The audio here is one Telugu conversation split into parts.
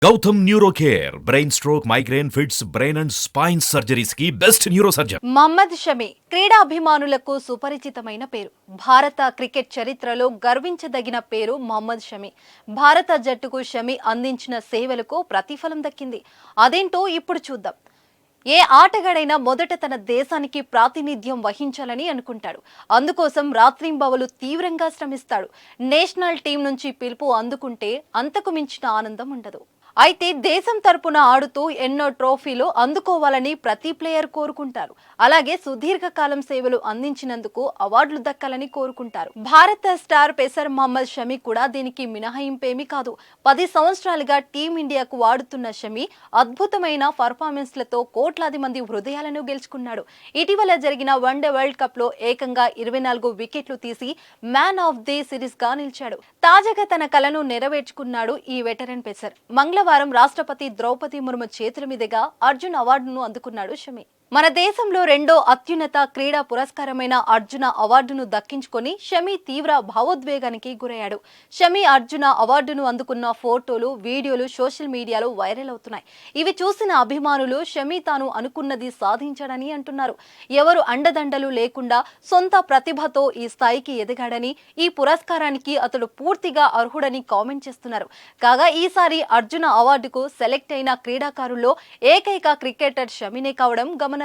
Gautam neuro care brain stroke migraine fits brain and spine surgeries కి best neuro surgeon Mohammed Shami క్రీడాభిమానులకు సుపరిచితమైన పేరు. భారత క్రికెట్ చరిత్రలో గర్వించదగిన పేరు మహమ్మద్ షమి. భారత జట్టుకు షమి అందించిన సేవలకు ప్రతిఫలం దక్కింది. అదేంటో ఇప్పుడు చూద్దాం. ఏ ఆటగాడైనా మొదట తన దేశానికి ప్రాతినిధ్యం వహించాలని అనుకుంటాడు. అందుకోసం రాత్రింబవలు తీవ్రంగా శ్రమిస్తాడు. నేషనల్ టీం నుంచి పిలుపు అందుకుంటే అంతకు మించిన ఆనందం ఉండదు. అయితే దేశం తరపున ఆడుతూ ఎన్నో ట్రోఫీలు అందుకోవాలని ప్రతి ప్లేయర్ కోరుకుంటారు. అలాగే సుదీర్ఘకాలం సేవలు అందించినందుకు అవార్డులు దక్కాలని కోరుకుంటారు. భారత స్టార్ పేసర్ మహమ్మద్ షమి కూడా దీనికి మినహాయింపేమీ కాదు. 10 సంవత్సరాలుగా టీమిండియాకు ఆడుతున్న షమి అద్భుతమైన పర్ఫార్మెన్స్లతో కోట్లాది మంది హృదయాలను గెలుచుకున్నాడు. ఇటీవల జరిగిన వన్డే వరల్డ్ కప్ లో ఏకంగా 24 వికెట్లు తీసి మ్యాన్ ఆఫ్ ది సిరీస్ గా నిలిచాడు. తాజాగా తన కలను నెరవేర్చుకున్నాడు ఈ వెటరన్ పేసర్. మంగళవారం రాష్ట్రపతి ద్రౌపది ముర్ము చేతుల మీదుగా అర్జున్ అవార్డును అందుకున్నాడు షమి. మన దేశంలో రెండో అత్యున్నత క్రీడా పురస్కారమైన అర్జున అవార్డును దక్కించుకొని షమి తీవ్ర భావోద్వేగానికి గురయ్యాడు. షమి అర్జున అవార్డును అందుకున్న ఫోటోలు, వీడియోలు సోషల్ మీడియాలో వైరల్ అవుతున్నాయి. ఇవి చూసిన అభిమానులు షమి తాను అనుకున్నది సాధించాడని అంటున్నారు. ఎవరు అండదండలు లేకుండా సొంత ప్రతిభతో ఈ స్థాయికి ఎదిగాడని, ఈ పురస్కారానికి అతడు పూర్తిగా అర్హుడని కామెంట్ చేస్తున్నారు. కాగా ఈసారి అర్జున అవార్డుకు సెలెక్ట్ అయిన క్రీడాకారుల్లో ఏకైక క్రికెటర్ షమినే కావడం గమనార్హం.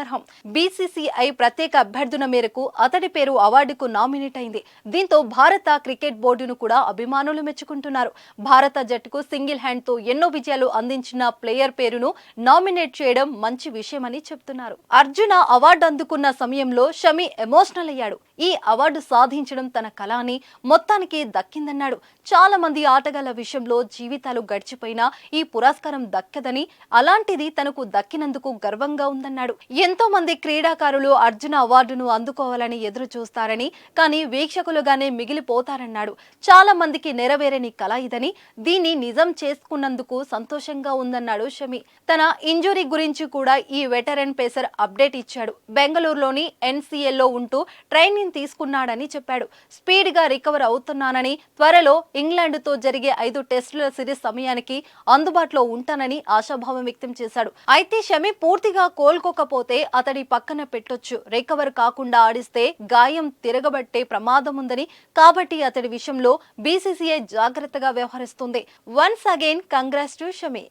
బీసీసీఐ ప్రత్యేక అభ్యర్థన మేరకు అతడి పేరు అవార్డుకు నామినేట్ అయింది. దీంతో భారత క్రికెట్ బోర్డును కూడా అభిమానులు మెచ్చుకుంటున్నారు. భారత జట్టుకు సింగిల్ హ్యాండ్ తో ఎన్నో విజయాలు అందించిన ప్లేయర్ పేరును నామినేట్ చేయడం మంచి విషయమని చెప్తున్నారు. అర్జున అవార్డు అందుకున్న సమయంలో షమి ఎమోషనల్ అయ్యాడు. ఈ అవార్డు సాధించడం తన కల అని, మొత్తానికి దక్కిందన్నాడు. చాలా మంది ఆటగాళ్ల విషయంలో జీవితాలు గడిచిపోయినా ఈ పురస్కారం దక్కదని, అలాంటిది తనకు దక్కినందుకు గర్వంగా ఉందన్నాడు. ఎంతో మంది క్రీడాకారులు అర్జున అవార్డును అందుకోవాలని ఎదురు చూస్తారని, కానీ వీక్షకులుగానే మిగిలిపోతారన్నాడు. చాలా మందికి నెరవేరని కల ఇదని, దీన్ని నిజం చేసుకున్నందుకు సంతోషంగా ఉందన్నాడు షమి. తన ఇంజురీ గురించి కూడా ఈ వెటరన్ పేసర్ అప్డేట్ ఇచ్చాడు. బెంగళూరులోని ఎన్సీఎల్లో ఉంటూ ట్రైనింగ్ తీసుకున్నాడని చెప్పాడు. స్పీడ్ గా రికవర్ అవుతున్నానని, త్వరలో ఇంగ్లాండ్తో జరిగే 5 టెస్టుల సిరీస్ సమయానికి అందుబాటులో ఉంటానని ఆశాభావం వ్యక్తం చేశాడు. అయితే షమి పూర్తిగా కోలుకోకపోతే అతడి పక్కన పెట్టొచ్చు. రికవర్ కాకుండా ఆడిస్తే గాయం తిరగబట్టే ప్రమాదం ఉందని, కాబట్టి అతడి విషయంలో బీసీసీఐ జాగ్రత్తగా వ్యవహరిస్తుంది. Once again congrats to Shami.